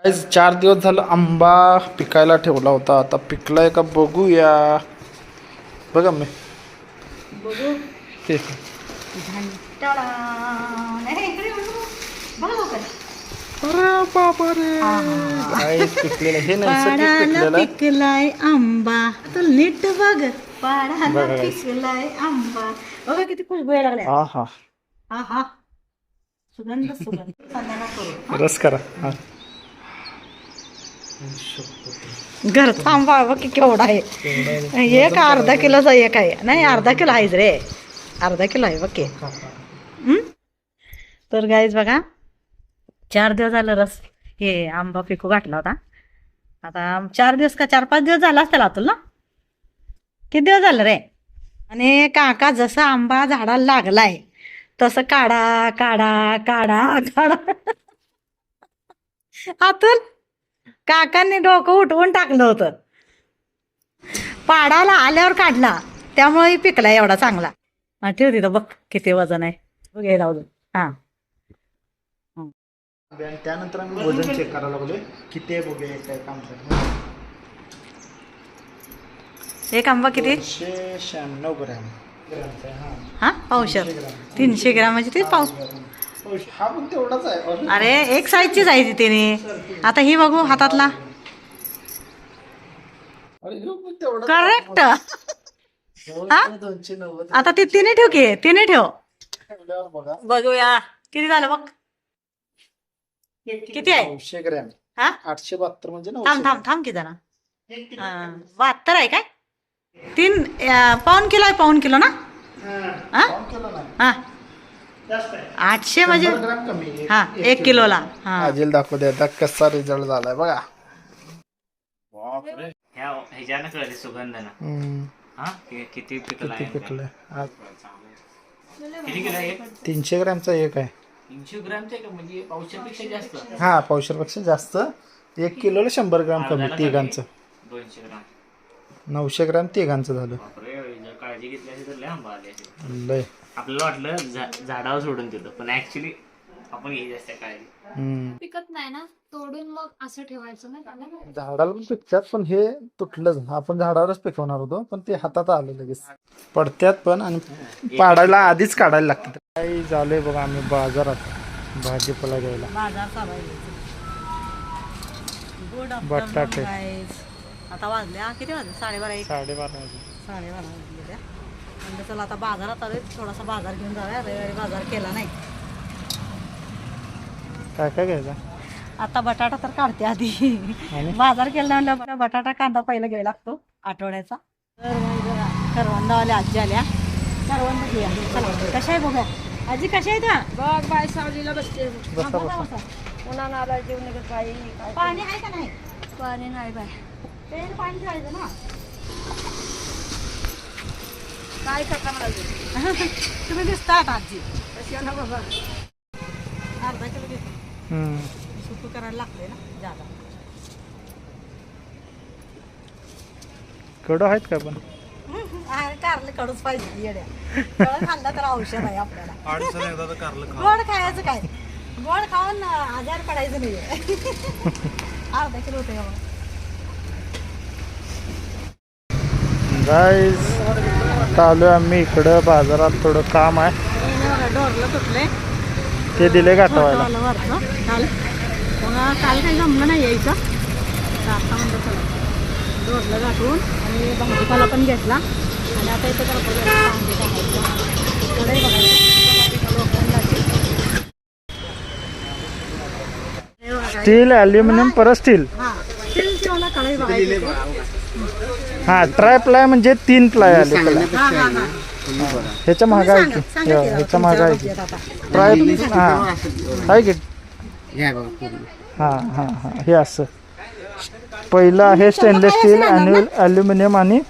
आज 4 दिवस झालं आंबा पिकायला ठेवला होता. आता पिकलाय का बघूया. बघा मी बघू. ते अरे बाबा रे. गाईस पिकलेलं हे नैसर्गिक पिकलेलं आहे. पिकलाय आंबा. तर नीट बघ. पाडाला बघा guys. पिकलाय आंबा. बघा किती खुशबू यायला लागल्या. हा हा हा. सुगंध सुगंध. संध्याकाळ करू. रस करा. हा घरचा आंबा बघ की केवढा आहे. एक अर्धा किलोचा एक आहे. नाही अर्धा किलो आहेच रे. अर्धा किलो आहे बघ की. तर गाईज बघा 4 दिवस झालं रस हे आंबा पिकू घातला होता. आता 4 दिवस का 4-5 दिवस झाला असतील अतुल ना. किती दिवस झालं रे. आणि काका जसा आंबा झाडाला लागलाय तसं काढा काढा काढा काढा. अतुल काकांनी डोकं उठवून टाकलं होतं. पाडाला आल्यावर काढला त्यामुळे पिकला एवढा चांगला. हा ठेव तिथं बघ किती वजन आहे. बघ हे राहू दे. हा आणि त्यानंतर आम्ही वजन चेक करायला लागलोय. किती आहे बघूया. काय काम करतो. एक आंबा किती 96 ग्रॅम. हा पावशर 300 ग्राम म्हणजे ते पाव. हा पण तेवढाच आहे. अरे एक साईजचीच आहे ती तिने. आता ही बघू हातातला. करेक्ट. आता ती तिने ठेव की तिने ठेव. बघूया किती झालं बघ. किती आहे 900 ग्रॅम. हा 872 म्हणजे 900. थांब थांब थांब की जरा. 72 आहे काय. 3 पाऊण किलो आहे. पाऊण किलो ना. हा हा 800 म्हणजे 100 ग्रॅम कमी आहे. हा 1 किलोला. हा आजील दाखवू दे आता कसा रिझल्ट झालाय बघा. ह्याच्यानं कळले सुगंधानं. हा किती पिकला किती पिकलंय. किती किलो आहे. 300 ग्रॅमचा एक आहे. 300 ग्रामचे का म्हणजे पावशेरपेक्षा जास्त. हा पावशेरपेक्षा जास्त. 1 किलोला 100 ग्रॅम कमी तिघांचं. 200 ग्राम 900 ग्रॅम तिघांचं झालं. बापरे जर काळजी घेतली असेल तर लय आंबा आले असेल. लय. आपल्याला वाटलं झाडावर सोडून देतो पण ऍक्च्युली आपण घ्यायची असते काळजी. पिकत नाही ना तोडून मग असं ठेवायचं ना त्याला. झाडाला पण पिकतात पण हे तुटलं. आपण झाडावरच पिकवणार होतो पण ते हातात आलं लगेच. पडत्यात पण आणि पाडायला आधीच काढायला लागतात. काही झालंय बघा. आम्ही बाजारात भाजीपाला घ्यायला. बाजार चालू आहे. गुड बटाटे. Afternoon guys. आता वाजल्या किती वाजले 12:30 12:30 वाजले. 12:30 वाजले त्या. म्हणजे चला आता बाजारात आलोय. थोडासा बाजार घेऊन जाऊया. रविवारी बाजार केला नाही. काय काय घ्यायचं. आता बटाटा तर काढते आधी. आणि बाजार केला म्हणलं बटाटा कांदा पहिला घ्यायला लागतो आठवड्याचा. तर मग जरा करवंदावाल्या आजी आल्या. करवंद घेऊया. चला कशा आहे बघा. आजी कशा आहे त्या. बघ बाय सावलीला बसते. बसा बसा. उन्हानं आला जेवण निघत बाई. पाणी आहे का नाही. पाणी नाही बाय. ते पाणी ठेवायचं ना. काय करता मला तुम्ही दिसतात आजी. कशी ना बाबा. अर्धा किलो घेतो. सुकू करायला लागतंय ना जादा. कडू आहेत का पण. कारले कडूच पाहिजे येड्या. कडू खाल्लं तर औषध आहे आपल्याला. गोड खायचं काय. गोड खाऊन आजार पडायचं नाही. अर्धा किलो होते का मग. गाईज चालू आहे आम्ही इकडं बाजारात. थोडं काम आहे डोरलं तुटले ते दिले गाठवायला. काल काल काही जमलं नाही यायचं. तर आता म्हणलं चला डोरलं गाठवून आणि भाजीपाला पण घेतला. आणि आता इथं स्टील ॲल्युमिनियम परत स्टील. हां स्टील किंवा कढई बघायची. हा ट्राय प्लाय म्हणजे 3 प्लाय आले त्याला. हां हां हां ह्याच्या महागा आहे की. ह्याच्या महागा आहे की. ट्राय हा आहे की. हां हां हां हे असं पहिलं आहे स्टेनलेस स्टील ॲल्युमिनियम आणि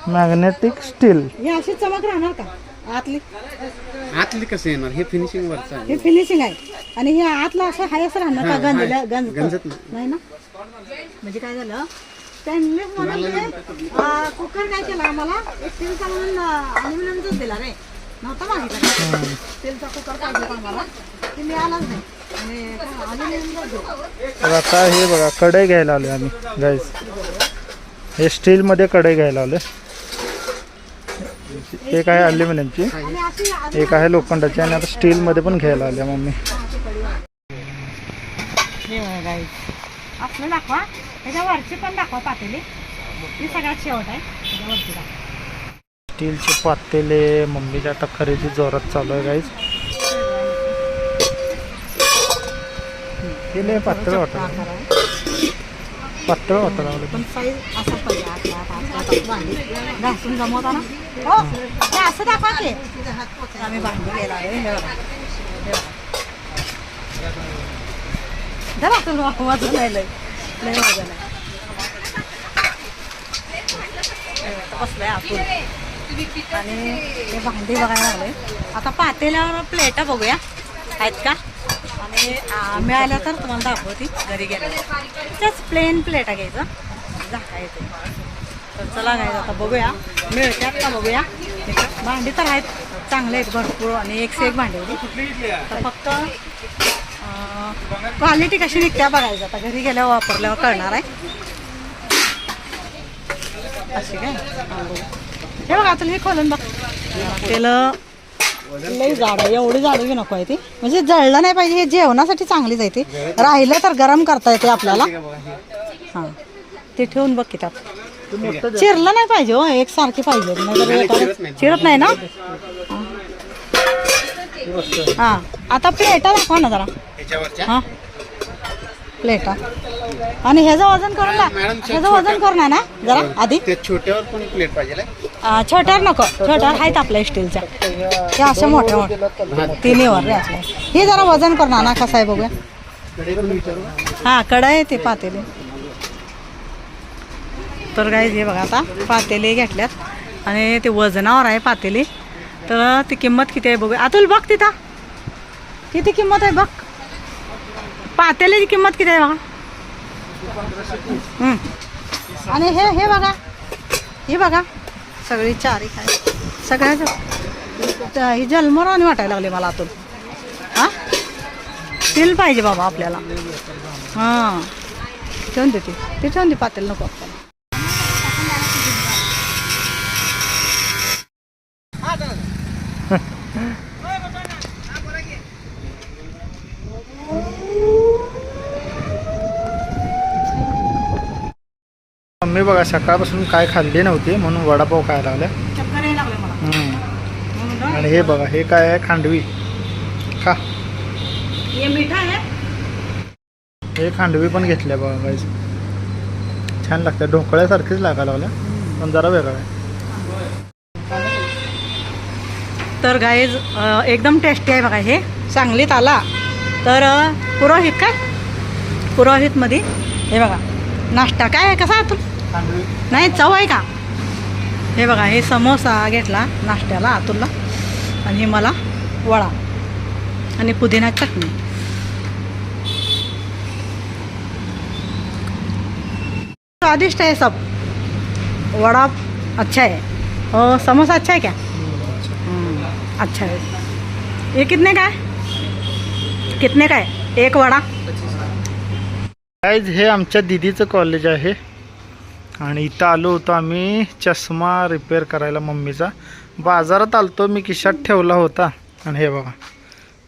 मॅग्नेटिक स्टील. हे अशी चमक राहणार का आतली. आतली कसं येणार. हे फिनिशिंग वरचं आहे. हे फिनिशिंग आहे. आणि हे आतला असं हाय असं राहणार का. गंजत नाही ना. म्हणजे काय झालं स्टेनलेस म्हणून कुकर काय केला आम्हाला. स्टीलचा म्हणून ॲल्युमिनियमचाच दिला रे. नव्हता मागितला तेलचा कुकर पाहिजे होता आम्हाला ते मिळालाच नाही आणि तर आता हे बघा कढई घ्यायला आलोय आम्ही गाईज. हे स्टीलमध्ये कढई घ्यायला आलोय. एक आहे अल्युमिनियमची, एक आहे लोखंडाची आणि आता स्टीलमध्ये पण घ्यायला आल्या मम्मी. आपलं दाखवा त्याच्या वरची पण दाखवा पातेली. ही सगळ्यात शेवट आहे त्याच्यावरची दाखवा. स्टीलचे पातेले मम्मीच्या आता खरेदी जोरात चालू आहे गाईज. हे लय पातळ वाटत पण साईज असं पाहिजे घासून जमवताना. हो ते असं दाखवा की आम्ही भांडी घ्यायला आलोय. धरा तुला वजन नाही लय वजन आहे. बसलंय आपण आणि हे भांडी बघायला लागले. आता पातेल्यावर प्लेटा बघूया आहेत का आणि मिळाल्या तर तुम्हाला दाखवते घरी गेल्यावर. त्याच प्लेन प्लेटा घ्यायचं झाका येते. तर चला घ्यायचं आता बघूया मिळतात का बघूया. भांडी तर आहेत चांगले आहेत भरपूर आणि एक से एक भांडी होती. तर फक्त क्वालिटी कशी निघत्या बघायचं आता घरी गेल्यावर वापरल्यावर कळणार आहे. अशी काय हे बघा तुला हे खोलून बघ. त्याला लई जाड आहे एवढी जाड बी नको आहे ती म्हणजे जळलं नाही पाहिजे. हे जेवणासाठी चांगलीच आहे ती. राहिलं तर गरम करता येते आपल्याला. हां ते ठेवून बघ की त्यात चिरलं नाही पाहिजे हो एकसारखी पाहिजे नाही चिरत नाही ना. हां आता प्लेटा दाखवा ना जरा. हां प्लेटा आणि ह्याचं वजन करून ह्याचं वजन करून आहे ना जरा आधी. छोट्यावर पण प्लेट पाहिजे. छोट्यावर नको छोट्यावर आहेत आपल्या स्टीलच्या हे अशा मोठ्या मोठ्या तिन्हीवर रे आपल्या. हे जरा वजन करून ना कसं आहे बघूया. हां कढई ते पातेले. तर काय हे बघा आता पातेले घेतल्यात आणि ते वजनावर आहे पातेले. तर ती किंमत किती आहे बघूया. अतुल बघ तिथं किती किंमत आहे बघ. पातेल्याची किंमत किती आहे बघा. आणि हे हे बघा हे बघा सगळी चारी काय सगळ्याच ही जन्मराणी वाटायला लागली मला आतून. हां स्टील पाहिजे बाबा आपल्याला. हां ठेवून देते ते ठेवून दे पातेल नको आपल्याला. मम्मी बघा सकाळपासून काय खाल्ली नव्हती म्हणून वडापाव खायला लागल्या. चक्कर यायला लागले मला. आणि हे बघा हे काय आहे खांडवी. खा हे मिठा आहे. हे खांडवी पण घेतल्या बघा गाईज. छान लागतं ढोकळ्यासारखीच लागायला लागल्या पण जरा वेगळं आहे. तर गाईज एकदम टेस्टी आहे बघा. हे सांगलीत आला तर पुरोहित काय पुरोहितमध्ये हे बघा नाश्ता काय आहे कसा अतुल नाही चव आहे का. हे बघा हे समोसा घेतला नाश्त्याला अतुलला आणि हे मला वडा आणि पुदिना चटणी. स्वादिष्ट है सब. वड़ा अच्छा है और समोसा अच्छा है क्या. अच्छा है. ये कितने का है कितने का है एक वड़ा. गाईज हे आमच्या दिदीचं कॉलेज आहे आणि इथं आलो होतो आम्ही चष्मा रिपेअर करायला मम्मीचा. बाजारात आलतो मी खिशात ठेवला होता आणि हे बघा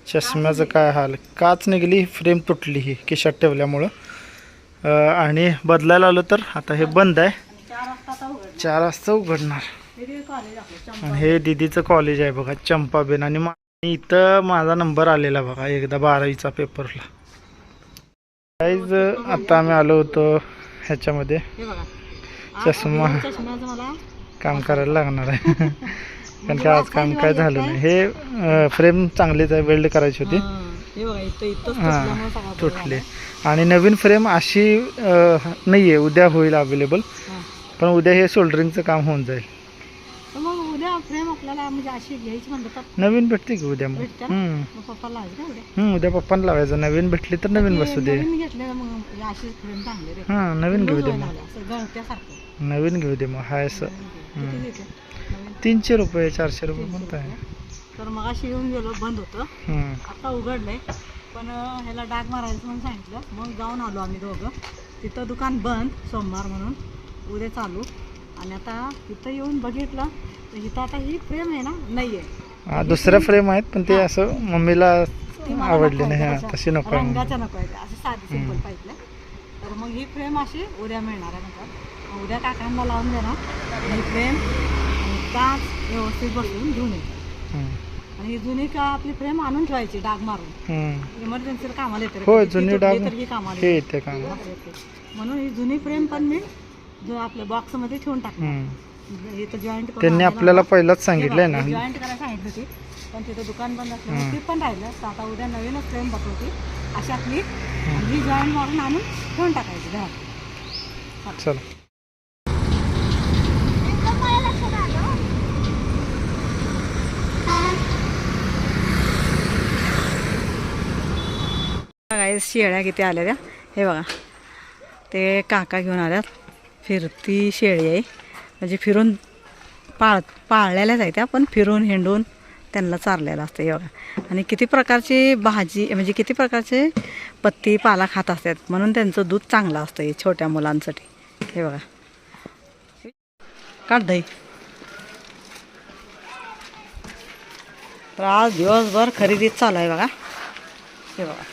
चष्म्याचं काय हाल. काच निघली फ्रेम तुटली ही खिशात ठेवल्यामुळं. आणि बदलायला आलो तर आता हे बंद आहे. 4 वाजता उघडणार. आणि हे दिदीचं कॉलेज आहे बघा चंपाबेन. आणि इथं माझा नंबर आलेला बघा एकदा 12वीचा पेपरला. गाईज आता आम्ही आलो होतो ह्याच्यामध्ये चष्मा काम करायला लागणार आहे कारण की आज काम काय झालं नाही. हे फ्रेम चांगलीच आहे वेल्ड करायची होती. हां तुटले आणि नवीन फ्रेम अशी नाही आहे. उद्या होईल अवेलेबल पण उद्या हे सोल्डरिंगचं काम होऊन जाईल. उद्या फ्रेम आपल्याला म्हणजे अशी घ्यायची म्हणतात नवीन भेटते की उद्या मग. पप्पा लावायचं उद्या पप्पांना लावायचं. नवीन भेटली तर नवीन बसू दे. हां नवीन घेऊ दे मग. नवीन घेऊ दे मग हाय असं. 300 रुपये 400 रुपये कोणतं आहे. तर मगाशी येऊन गेलो, बंद होतं. हम्म. आता उघडलंय, पण ह्याला डाग मारायचं म्हणून सांगितलं. मग जाऊन आलो आम्ही दोघं. तिथं दुकान बंद सोमवार म्हणून, उद्या चालू. आणि आता इथं येऊन बघितलं तर इथं आता ही फ्रेम आहे ना, नाही आहे. दुसऱ्या फ्रेम आहेत पण ते असं मम्मीला ती मला आवडली नको नाही. आहे, हा तशा तशी नको आहे. रंगाच्या नको आहे, असं साधी सिंपल पाहिजे. तर मग ही फ्रेम अशी उद्या मिळणार आहे म्हणतात. मग उद्या काकांना लावून देणार ही फ्रेम, काच व्यवस्थित बसवून घेऊन येतात. हम्म. आणि ही जुनी का आपली फ्रेम आणून ठेवायची डाग मारून, हम्म. इमर्जन्सीला कामाला येते रे. होय कधी ती जुनी तुटली डाग तर ही कामाला हे येते. येते काम. म्हणून ही जुनी फ्रेम पण मी जो आपल्या बॉक्समध्ये ठेवून टाकणार. हे तर जॉईंट त्यांनी आपल्याला पहिलाच सांगितलंय ना. जॉईंट करायला सांगितलं होती, पण तिथं दुकान बंद असल्यामुळे ती पण राहिलं. तर आता उद्या नवीनच फ्रेम बसवती अशातली, आणि ही जॉईंट मारून आणून ठेवून टाकायची घरात. चला. काय शेळ्या किती आल्या त्या, हे बघा. ते काका घेऊन आल्यात. फिरती शेळी आहे, म्हणजे फिरून पाळलेल्याच आहे त्या, पण फिरून हिंडून त्यांना चारलेलं असतं. हे बघा. आणि किती प्रकारची भाजी, म्हणजे किती प्रकारचे पत्ती पाला खात असतात, म्हणून त्यांचं दूध चांगलं असतं हे छोट्या मुलांसाठी. हे बघा. काढ दही. तर आज दिवसभर खरेदीत चालू आहे बघा. हे बघा,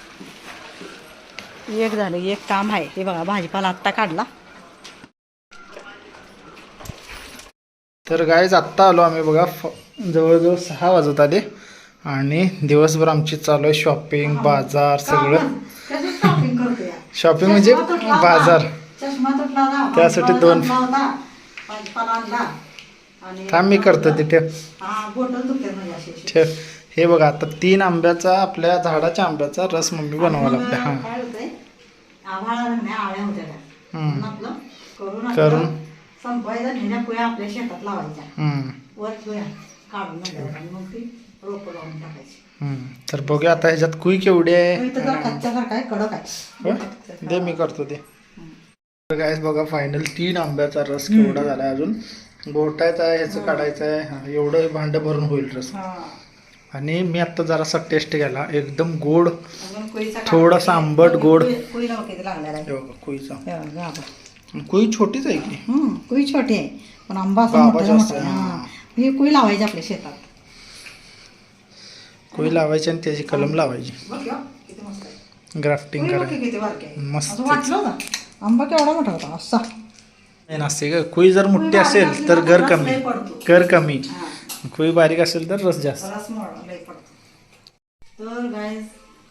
एक झालं, एक काम आहे. हे बघा, भाजीपाला आत्ता काढला. तर गाईज आत्ता आलो आम्ही बघा. जवळजवळ 6 वाजत आले आणि दिवसभर आमची चालू आहे शॉपिंग, बाजार सगळं. शॉपिंग करतोय. शॉपिंग म्हणजे बाजार. चष्मा तुटला ना, त्यासाठी 2 भाजीपाला आणला. आणि थांब मी करतो ते ठेव. हा, बोटल तुटते म्हणजे अशी. ठेव. हे बघा, आता 3 आंब्याचा, आपल्या झाडाच्या आंब्याचा रस मम्मी बनवावा लागते. हा काय होतंय, आभाळा नाही, आळ्या होत्या त्या. म्हणून आपलं करून संपवायचं. ह्याच्या कुया आपल्या शेतात लावायच्या, हम्म. वर कुया काढून नंतर, आणि मग ती रोपं लावून टाकायची. तर बघूया आता ह्याच्यात कुई केवढी आहे. इथं जर कच्च्यासारखा आहे, कडक आहे. होय? दे मी करतो ते. गाईस बघा, फायनल 3 आंब्याचा रस केवढा झाला. अजून गोटायचा आहे, ह्याचं काढायचं आहे. हा, एवढं भांडं भरून होईल रस. आणि मी आता जरासा टेस्ट केला, एकदम गोड, थोडासा आंबट गोड. कुईला किती लागलेला आहे. कुईचा कुई छोटीच आहे की. कुई छोटी आहे, पण आंबा असा बाबा मोठा जास्त मोठा. आहे. हा, ही कुई लावायची आपल्या शेतात. कुई लावायची आणि त्याची कलम लावायची, बघ किती मस्त आहे. ग्राफ्टिंग कुई बघ करायची. किती बारकी आहे. मस्त. असं वाटलं ना, आंबा केवढा मोठा होता असा. नसते का, कुई जर मोठी असेल तर घर कमी, घर कमी. कुई बारीक असेल तर रस जास्त. रस लय पडतो. तर गाईज,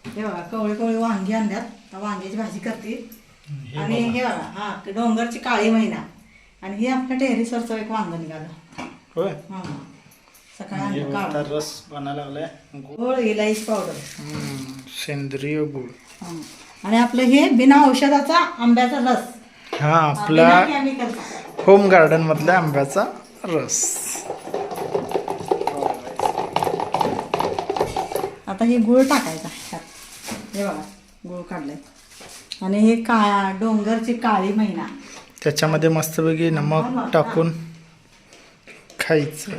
हे बघा, कवळी कवळी वांगी आणल्यात. त्या वांग्याची भाजी करते. आणि हे बघा, हा डोंगरची काळी मैना. आणि हे आपल्या टेरेसवरचं एक वांग निघालं. होय. हा, सकाळी आता रस बनायला लागलाय. गोड इलायची पावडर, सेंद्रिय गुळ. आणि आपलं हे बिना औषधाचा आंब्याचा रस. हा, आपला केमिकलचा होम गार्डन मधल्या आंब्याचा रस. आता हे गुळ टाकायचा ह्यात. हे बघा, गुळ काढलाय. आणि हे डोंगरची काळी मैना, त्याच्यामध्ये मस्तपैकी नमक टाकून खायचं.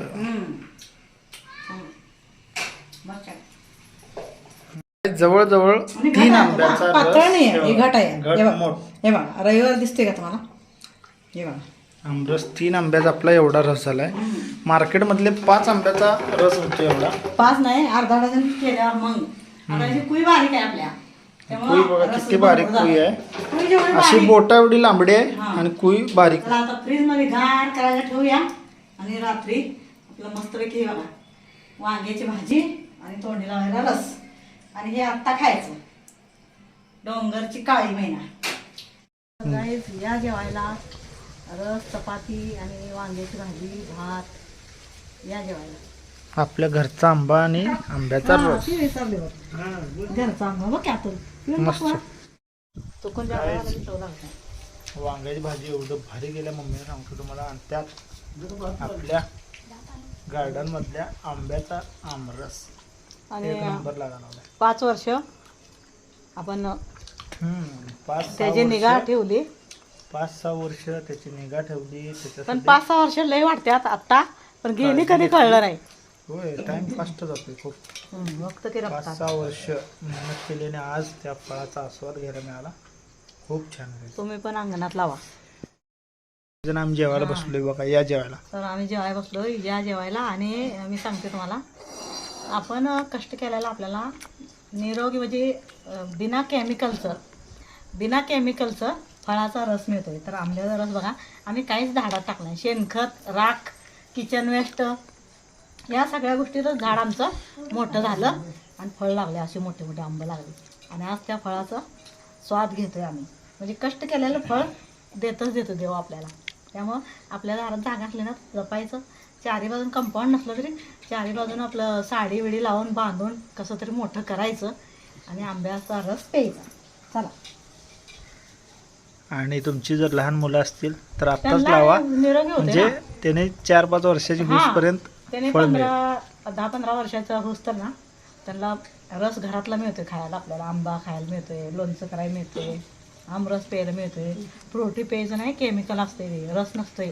जवळजवळ 3 आंब्याचा पातळ नाही आहे, हे घट आहे. घट हे बघा, मोठ. हे बघा, रविवार दिसते का तुम्हाला. हे बघा, आमरस 3 आंब्याचा आपला एवढा रस झालाय. मार्केटमधले 5 आंब्याचा रस होतो एवढा. 5 नाही, अर्धा डझन केल्यावर मग. आता ही कुई बारीक आहे आपल्या, कुई बघा किती बारीक कुई आहे. कुई जेवढी अशी बारीक. बोटा एवढी लांबडी आहे आणि कुई बारीक. चला आता फ्रीज मध्ये गार करायला ठेवूया. आणि रात्री आपलं मस्तपैकी हे बघा, वांग्याची भाजी आणि तोंडी लावायला रस. आणि हे आत्ता खायचं, डोंगरची काळी मैना. गाईज, या जेवायला. रस, चपाती आणि वांग्याची भाजी, भात. या जेवायला. आपल्या घरचा आंबा आणि आंब्याचा रस. ती विसरली बघ, घरचा आंबा बघ त्यातून मस्त. चुकून जेवायला. वांग्याची भाजी एवढं भारी गेल्या मम्मीने सांगतो तुम्हाला. आणि त्यात आपल्या गार्डन मधल्या आंब्याचा आमरस आणि एक नंबर लागायला. 5 वर्ष आपण 5-6 त्याची निगा ठेवली. 5-6 वर्ष त्याची निगा ठेवली. पण 5-6 वर्ष लय वाटतात आता, पण गेली कधी कळलं नाही. होय टाइम फास्ट जातोय खूप. फक्त ते 5-6 वर्ष मेहनत केल्याने आज त्या फळाचा आस्वाद घ्यायला मिळाला. खूप छान आहे. तुम्ही पण अंगणात लावा. जण आम्ही जेवायला बसलोय बघा, या जेवायला. तर आम्ही जेवायला बसलो या जेवायला. आणि मी सांगते तुम्हाला, आपण कष्ट केलेला आपल्याला निरोगी म्हणजे बिना केमिकलचं फळाचा रस मिळतोय. तर आंब्याचा रस बघा आम्ही काहीच झाडात टाकलं नाही. शेणखत, राख, किचन वेस्ट या सगळ्या गोष्टीतच झाड आमचं मोठं झालं आणि फळ लागले. असे मोठे मोठे आंबे लागले. आणि आज त्या फळाचा स्वाद घेतोय आम्ही. म्हणजे कष्ट केलेलं फळ देतो देव आपल्याला. त्यामुळं आपल्या दारात जागा असली ना जपायचं. चारी बाजून कंपाऊंड नसलं तरी चारी बाजून आपलं साडी विडी लावून बांधून कसं तरी मोठं करायचं आणि आंब्याचा रस प्यायचा. चला. आणि तुमची जर लहान मुलं असतील तर आत्ताच त्यांना लावा. निरोगी होते म्हणजे ना. त्याने 4-5 वर्षाची होईपर्यंत त्याने फळ मिळेल. 10-15 वर्षाचा होस तर ना त्यांना रस घरातला मिळतोय खायला. आपल्याला आंबा खायला मिळतोय, लोणचं करायला मिळतोय, आमरस प्यायला मिळतोय. फ्रुटी प्यायचं नाही, केमिकल असते, रस नसतोय.